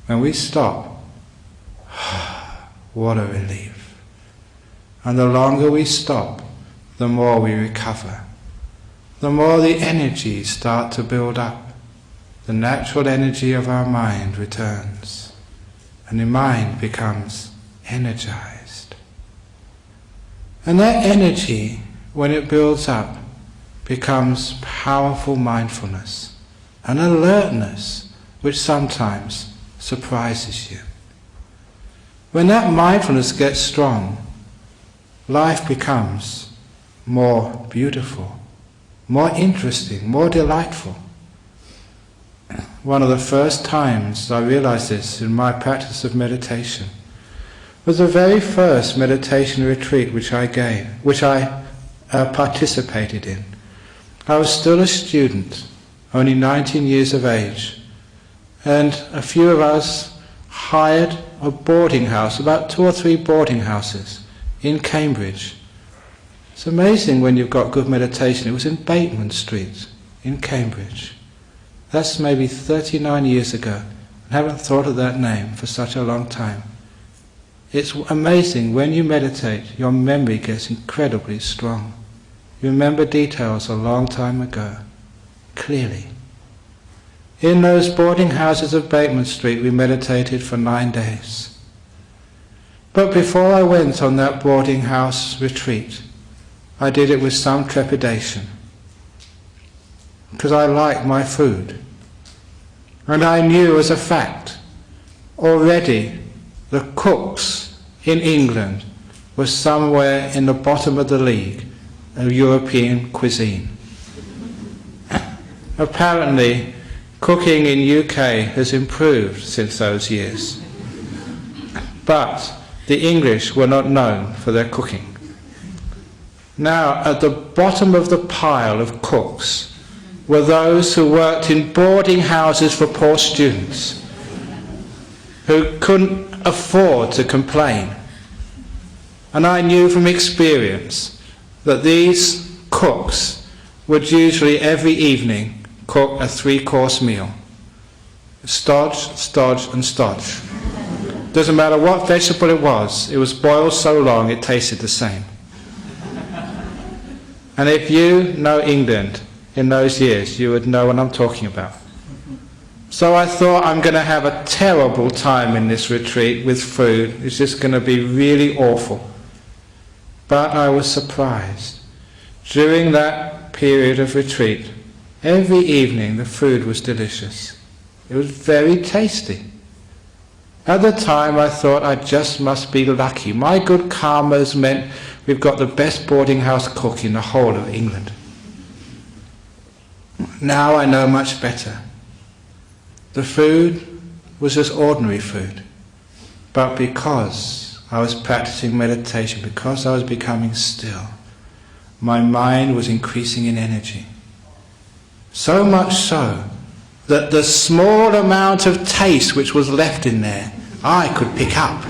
when we stop, what a relief. And the longer we stop, the more we recover. The more the energies start to build up. The natural energy of our mind returns, and the mind becomes energized. And that energy, when it builds up, becomes powerful mindfulness, an alertness which sometimes surprises you. When that mindfulness gets strong, life becomes more beautiful, more interesting, more delightful. One of the first times I realized this in my practice of meditation was the very first meditation retreat which I participated in. I was still a student, only 19 years of age, and a few of us hired a boarding house, about 2 or 3 boarding houses in Cambridge. It's amazing when you've got good meditation. It was in Bateman Street in Cambridge. That's maybe 39 years ago. I haven't thought of that name for such a long time. It's amazing, when you meditate, your memory gets incredibly strong. You remember details a long time ago, clearly. In those boarding houses of Bateman Street, we meditated for 9 days. But before I went on that boarding house retreat, I did it with some trepidation, because I liked my food. And I knew as a fact, already the cooks in England were somewhere in the bottom of the league of European cuisine. Apparently, cooking in UK has improved since those years. But the English were not known for their cooking. Now, at the bottom of the pile of cooks were those who worked in boarding houses for poor students, who couldn't afford to complain. And I knew from experience that these cooks would usually every evening cook a 3-course meal. Stodge, stodge and stodge. Doesn't matter what vegetable it was boiled so long it tasted the same. And if you know England in those years, you would know what I'm talking about. So I thought, I'm going to have a terrible time in this retreat with food. It's just going to be really awful. But I was surprised. During that period of retreat, every evening the food was delicious. It was very tasty. At the time I thought I just must be lucky. My good karmas meant we've got the best boarding house cook in the whole of England. Now I know much better. The food was just ordinary food. But because I was practicing meditation, because I was becoming still, my mind was increasing in energy. So much so that the small amount of taste which was left in there, I could pick up.